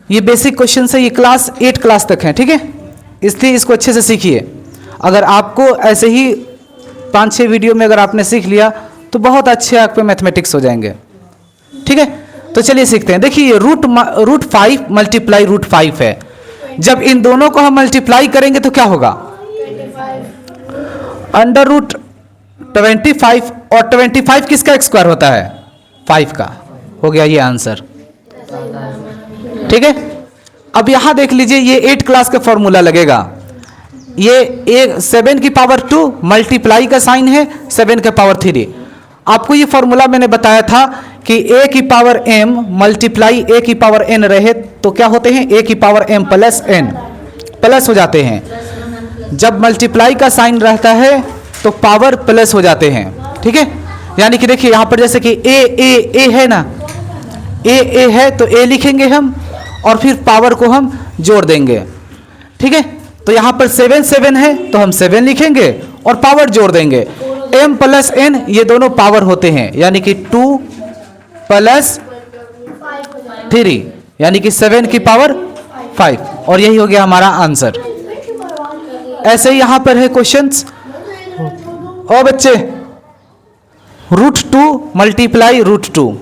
ये basic question है, ये क्लास 8 क्लास तक है, ठीक है, इसलिए इसको अच्छे से सीखिए। अगर आपको ऐसे ही 5-6 वीडियो में अगर आपने सीख लिया तो बहुत अच्छे आपके मैथमेटिक्स हो जाएंगे, ठीक है। तो चलिए सीखते हैं। देखिए रूट 5 मल्टीप्लाई रूट 5 है। जब इन दोनों को हम मल्टीप्लाई करेंगे तो क्या होगा? अंडर रूट 25, और 25 किसका स्क्वायर होता है? 5 का। हो गया ये आंसर, ठीक है। अब यहां देख लीजिए, ये 8 क्लास का फॉर्मूला लगेगा। ये 7 की पावर 2 मल्टीप्लाई का साइन है 7 के पावर 3। आपको ये फॉर्मूला मैंने बताया था कि a की पावर m मल्टीप्लाई a की पावर n रहे तो क्या होते हैं? a की power m plus n plus हो जाते हैं। जब मल्टीप्लाई का साइन रहता है तो पावर प्लस हो जाते हैं, ठीक है। यानी कि देखिए यहां पर जैसे कि a है ना, a है तो a लिखेंगे हम और फिर पावर को हम जोड़ देंगे, ठीक है। तो यहां पर 7 है तो हम 7 लिखेंगे और पावर जोड़ देंगे। m प्लस n ये दोनों पावर होते हैं, यानी कि 2 प्लस 3 यानी कि 7 की पावर 5, और यही हो गया हमारा आंसर। ऐसे ही यहां पर है क्वेश्चंस। और बच्चे रूट 2 मल्टीप्लाई रूट 2,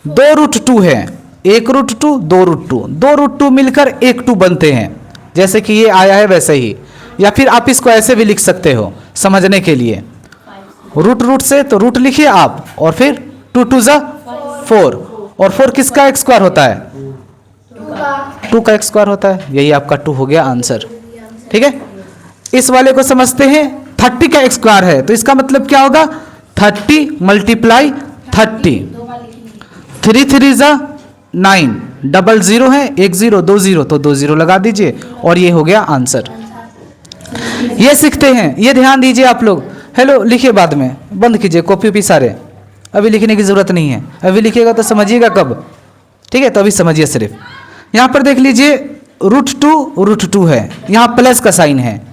2 रूट 2 है, 1 रूट 2 2 रूट 2, 2 रूट 2 मिलकर 1 2 बनते हैं, जैसे कि ये आया है वैसे ही। या फिर आप इसको ऐसे भी लिख सकते हो समझने के लिए, रूट से तो रूट लिखिए आप, और फिर 2 2 जा 4, और 4 किसका स्क्वायर होता है? 2 का स्क्वायर होता है। यही आपका 2 हो गया आंसर, ठीक है। इस वाले को समझते हैं, 30 का स्क्वायर है तो इसका मतलब क्या होगा? 30 मल्टीप्लाई 30, 3 3 जा 9, डबल 0 है, 1 0 2 0 तो 2 0 लगा दीजिए और ये हो गया आंसर। ये सीखते हैं, ये ध्यान दीजिए आप लोग। हेलो लिखिए, बाद में बंद कीजिए कॉपी भी सारे, अभी लिखने की जरूरत नहीं है। अभी लिखिएगा तो समझिएगा कब, ठीक है। तो अभी समझिए सिर्फ। यहाँ पर देख लीजिए रूट 2 है, यहाँ प्लस का साइन है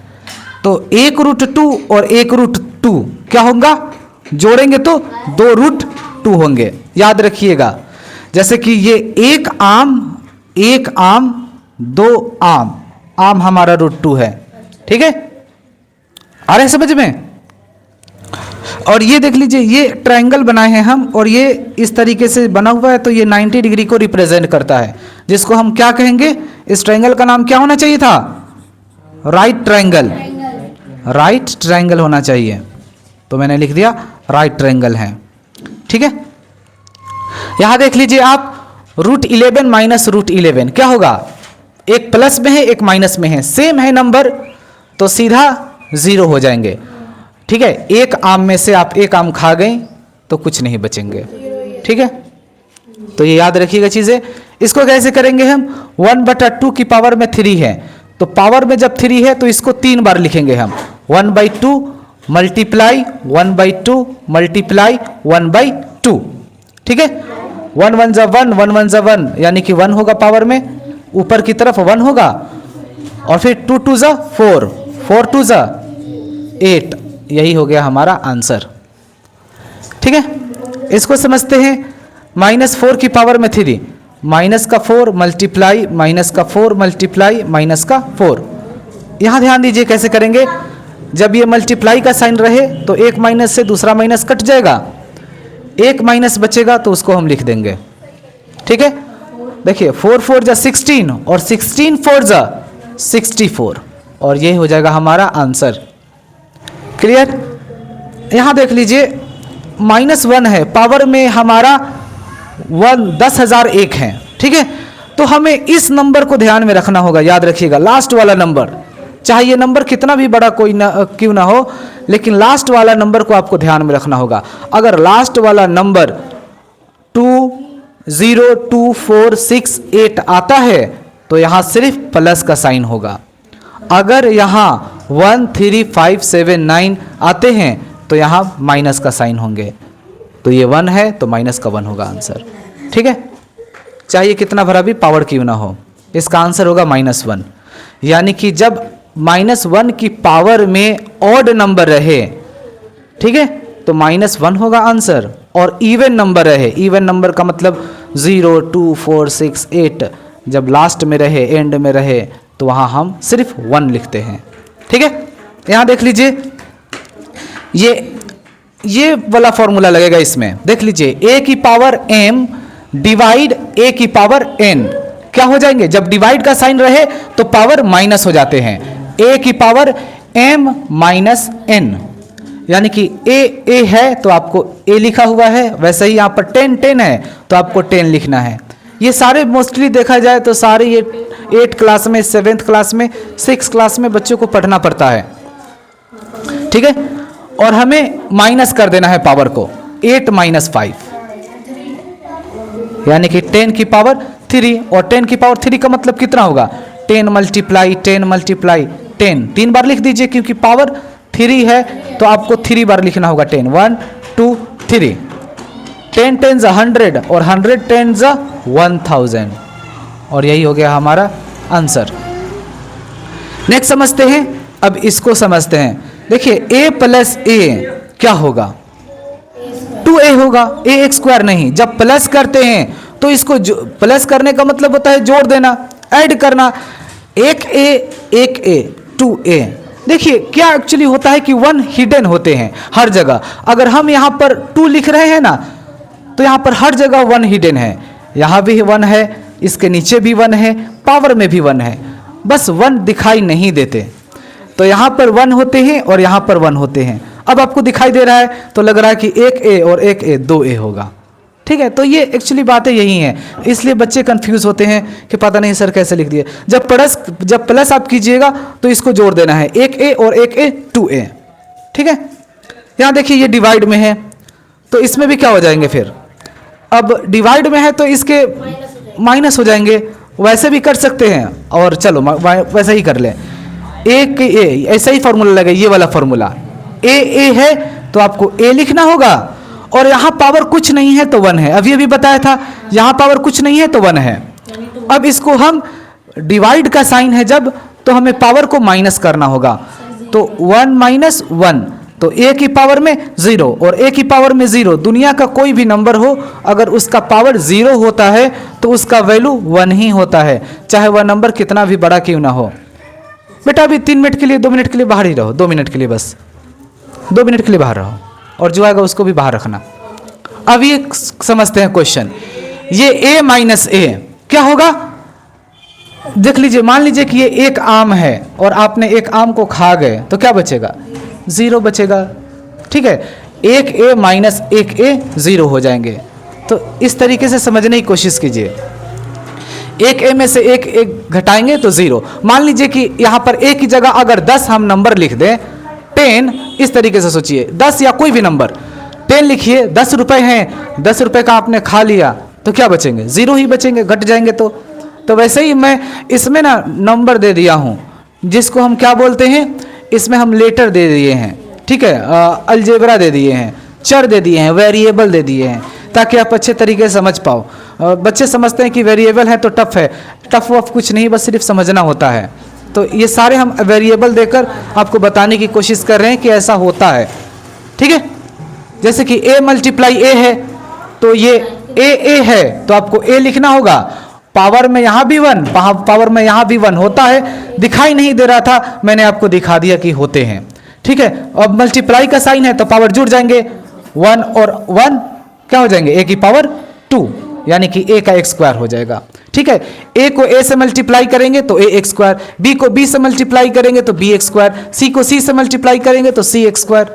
तो 1 रूट 2 और 1 रूट 2 क्या होगा? जोड़ेंगे तो 2 रूट 2 होंगे, याद रखिएगा। जैसे कि ये 1 आम 2 आम, आम हमारा रूट 2 है, ठीक है। आ रहे समझ में? और ये देख लीजिए, ये ट्रायंगल बनाए हैं हम और ये इस तरीके से बना हुआ है तो ये 90 डिग्री को रिप्रेजेंट करता है, जिसको हम क्या कहेंगे? इस ट्रायंगल का नाम क्या होना चाहिए था? राइट ट्रायंगल, राइट ट्रायंगल होना चाहिए, तो मैंने लिख दिया राइट ट्रायंगल है, ठीक है। यहां देख लीजिए आप, रूट 11 माइनस रूट 11 क्या होगा? एक प्लस में है एक माइनस में है, सेम है नंबर तो सीधा 0 हो जाएंगे, ठीक है। एक आम में से आप एक आम खा गए तो कुछ नहीं बचेंगे, ठीक है। तो ये याद रखिएगा चीजें। इसको कैसे करेंगे हम? 1/2 की पावर में 3 है तो पावर में जब 3 है तो इसको 3 बार लिखेंगे हम। 1/2 मल्टीप्लाई 1/2 मल्टीप्लाई 1/2, ठीक है। 1 1 जा 1, 1 1 जा 1 यानी कि 1 होगा पावर में, ऊपर की तरफ 1 होगा, और फिर 2 2 जा 4, 4 2 जा 8, यही हो गया हमारा आंसर, ठीक है। इसको समझते हैं। -4 की पावर में 3, माइनस का 4 मल्टीप्लाई माइनस का 4 मल्टीप्लाई माइनस का 4। यहां ध्यान दीजिए कैसे करेंगे। जब ये मल्टीप्लाई का साइन रहे तो एक माइनस से दूसरा माइनस कट जाएगा, एक माइनस बचेगा तो उसको हम लिख देंगे, ठीक है। देखिए 4 4 जा 16 और 16 4 जा 64, और ये हो जाएगा हमारा आंसर। क्लियर? यहां देख लीजिए -1 है, पावर में हमारा 10,001 है, ठीक है। तो हमें इस नंबर को ध्यान में रखना होगा, याद रखिएगा लास्ट वाला नंबर, चाहे ये नंबर कितना भी बड़ा कोई ना क्यों ना हो, लेकिन लास्ट वाला नंबर को आपको ध्यान में रखना होगा। अगर लास्ट वाला नंबर 20246 आता है तो यहां सिर्फ प्लस का साइन होगा। अगर यहां 13579 आते हैं तो यहां माइनस का साइन होंगे, तो ये 1 है तो माइनस का 1 होगा आंसर, ठीक है। चाहे कितना भरा भी पावर क्यों ना हो, इसका आंसर होगा -1। यानी कि जब -1 की पावर में ऑड नंबर रहे, ठीक है, तो -1 होगा आंसर, और इवन नंबर रहे, इवन नंबर का मतलब 0 2 4 6 8 जब लास्ट में रहे, एंड में रहे, तो वहाँ हम सिर्फ 1 लिखते हैं। ठीक है, यहाँ देख लीजिए, ये वाला फॉर्मूला लगेगा इसमें। देख लीजिए, a की पावर m डिवाइड a की पावर n क्या हो जाएंगे, जब डिवाइड का साइन रहे तो पावर माइनस हो जाते हैं। a की पावर m माइनस n, यानी कि a है तो आपको a लिखा हुआ है, वैसे ही यहाँ पर 10 है तो आपको 10 लिखना है। ये सारे मोस्टली देखा जाए तो सारे ये 8 क्लास में, 7th क्लास में, 6 क्लास में बच्चों को पढ़ना पड़ता है। ठीक है, और हमें माइनस कर देना है पावर को, 8 माइनस 5 यानी कि 10 की पावर 3, और 10 की पावर 3 का मतलब कितना होगा, 10 मल्टीप्लाई 10 मल्टीप्लाई 10, 3 बार लिख दीजिए क्योंकि पावर 3 है तो आपको 3 बार लिखना होगा। 10 1 2 3, 10 10 100 और 100 10 1000, और यही हो गया हमारा आंसर। नेक्स्ट समझते हैं, अब इसको समझते हैं। देखिए a प्लस a क्या होगा, 2a होगा, a स्क्वायर नहीं। जब प्लस करते हैं तो इसको प्लस करने का मतलब होता है जोड़ देना, ऐड करना। 1a 2a। देखिए क्या एक्चुअली होता है कि 1 हिडन होते हैं हर जगह। अगर हम यहाँ पर 2 लिख रहे हैं ना, तो यहाँ पर हर जगह 1 हिडन है। यहाँ भी 1 है, इसके नीचे भी 1 है, पावर में भी 1 है, बस 1 दिखाई नहीं देते। तो यहाँ पर 1 होते हैं और यहाँ पर 1 होते हैं। अब आपको दिखाई दे रहा है तो लग रहा है कि 1a और 1a 2a होगा। ठीक है, तो ये एक्चुअली बातें यही हैं, इसलिए बच्चे कंफ्यूज होते हैं कि पता नहीं सर कैसे लिख दिए। जब प्लस आप कीजिएगा तो इसको जोड़ देना है, 1a और 1a 2a। ठीक है, यहाँ देखिए ये डिवाइड में है तो इसमें भी क्या हो जाएंगे फिर, अब डिवाइड में है तो इसके माइनस हो जाएंगे। वैसे भी कर सकते हैं, और चलो वैसे ही कर लें। a ऐसा ही फॉर्मूला लगे, ये वाला फॉर्मूला a है तो आपको a लिखना होगा, और यहाँ पावर कुछ नहीं है तो 1 है। अभी बताया था यहाँ पावर कुछ नहीं है तो 1 है। अब इसको हम डिवाइड का साइन है जब, तो हमें पावर को माइनस करना होगा। तो 1 माइनस 1, तो a की पावर में 0 और a की पावर में 0। दुनिया का कोई भी नंबर हो, अगर उसका पावर 0 होता है तो उसका वैल्यू 1 ही होता है, चाहे वह नंबर कितना भी बड़ा क्यों ना हो। बेटा अभी 3 मिनट के लिए, 2 मिनट के लिए बाहर ही रहो, 2 मिनट के लिए, बस 2 मिनट के लिए बाहर रहो, और जो आएगा उसको भी बाहर रखना। अब ये समझते हैं क्वेश्चन, ये a माइनस a क्या होगा। देख लीजिए, मान लीजिए कि ये एक आम है और आपने एक आम को खा गए तो क्या बचेगा, 0 बचेगा। ठीक है, 1a माइनस 1a 0 हो जाएंगे। तो इस तरीके से समझने की कोशिश कीजिए। 1a में से 1 घटाएंगे तो 0। मान लीजिए कि यहाँ पर a की जगह अगर 10 हम नंबर लिख दें, 10, इस तरीके से सोचिए, 10 या कोई भी नंबर 10 लिखिए, 10 रुपए हैं, 10 रुपए का आपने खा लिया तो क्या बचेंगे, 0 ही बचेंगे, घट जाएंगे। तो वैसे ही मैं इसमें ना नंबर दे दिया हूँ, जिसको हम क्या बोलते हैं, इसमें हम लेटर दे दिए हैं। ठीक है, अलजेब्रा दे दिए हैं, चर दे दिए हैं, वेरिएबल दे दिए हैं, ताकि आप अच्छे तरीके से समझ पाओ। बच्चे समझते हैं कि वेरिएबल है तो टफ है, टफ वफ कुछ नहीं, बस सिर्फ समझना होता है। तो ये सारे हम वेरिएबल देकर आपको बताने की कोशिश कर रहे हैं कि ऐसा होता है। ठीक है, जैसे कि a मल्टीप्लाई a है तो ये a है तो आपको a लिखना होगा। पावर में यहाँ भी 1, पावर में यहाँ भी 1 होता है, दिखाई नहीं दे रहा था, मैंने आपको दिखा दिया कि होते हैं। ठीक है, अब मल्टीप्लाई का साइन है तो पावर जुड़ जाएंगे, 1 और 1 क्या हो जाएंगे, a की पावर 2, यानी कि a का x स्क्वायर हो जाएगा। ठीक है, a को a से मल्टीप्लाई करेंगे तो a x स्क्वायर, b को b से मल्टीप्लाई करेंगे तो b x स्क्वायर, c को c से मल्टीप्लाई करेंगे तो c x स्क्वायर।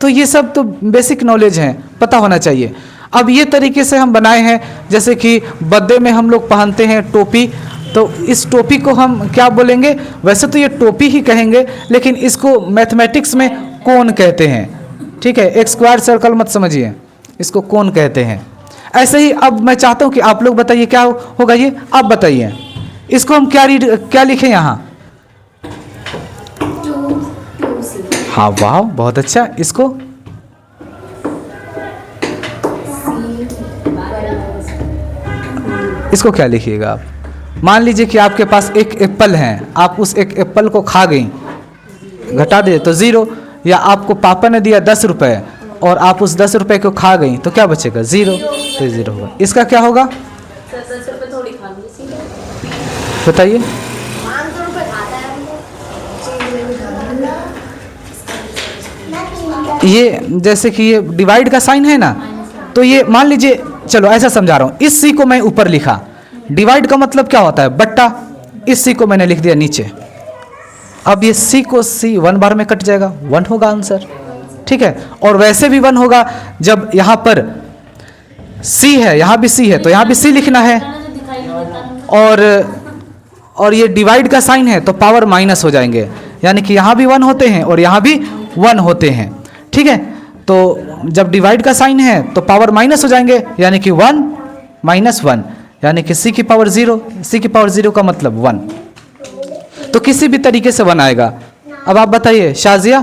तो ये सब तो बेसिक नॉलेज है, पता होना चाहिए। अब ये तरीके से हम बनाए हैं, जैसे कि बर्थडे में हम लोग पहनते हैं टोपी, तो इस टोपी को हम क्या बोलेंगे, वैसे तो ये टोपी ही कहेंगे, लेकिन इसको मैथमेटिक्स में कोन कहते हैं। ठीक है, एक स्क्वायर सर्कल मत समझिए, इसको कोन कहते हैं। ऐसे ही अब मैं चाहता हूँ कि आप लोग बताइए क्या होगा ये, आप बताइए इसको हम क्या लिखें यहाँ। हाँ वाह, बहुत अच्छा। इसको क्या लिखिएगा आप। मान लीजिए कि आपके पास एक एप्पल है, आप उस एक एप्पल को खा गई, घटा दे तो 0, या आपको पापा ने दिया 10 रुपए और आप उस 10 रुपए को खा गई तो क्या बचेगा, 0, तो 0 होगा। इसका क्या होगा, 10 रुपए थोड़ी खा ली, बताइए। 500 रुपये खाता है हमको। ये जैसे कि ये डिवाइड का साइन है ना, तो ये मान लीजिए, चलो ऐसा समझा रहा हूँ, इस सी को मैं ऊपर लिखा, डिवाइड का मतलब क्या होता है, बट्टा, इस सी को मैंने लिख दिया नीचे। अब ये सी को सी 1 बार में कट जाएगा, 1 होगा आंसर, ठीक है। और वैसे भी 1 होगा जब यहाँ पर सी है, यहाँ भी सी है, तो यहाँ भी सी लिखना है, और ये डिवाइड का साइन है तो पावर माइनस हो जाएंगे, यानी कि यहाँ भी 1 होते हैं और यहाँ भी 1 होते हैं, ठीक है। तो जब डिवाइड का साइन है तो पावर माइनस हो जाएंगे, यानी कि 1 - 1, यानी कि सी की पावर 0, सी की पावर 0 का मतलब 1, तो किसी भी तरीके से 1 आएगा। अब आप बताइए शाजिया,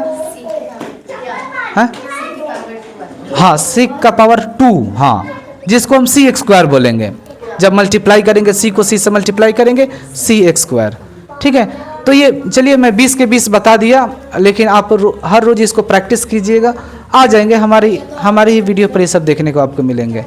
हाँ सी का पावर 2, हाँ, जिसको हम सी एक्स स्क्वायर बोलेंगे। जब मल्टीप्लाई करेंगे सी को सी से मल्टीप्लाई करेंगे, सी एक्स स्क्वायर, ठीक है। तो ये चलिए मैं 20 के 20 बता दिया, लेकिन आप हर रोज़ इसको प्रैक्टिस कीजिएगा, आ जाएंगे हमारी ही वीडियो पर ये सब देखने को आपको मिलेंगे।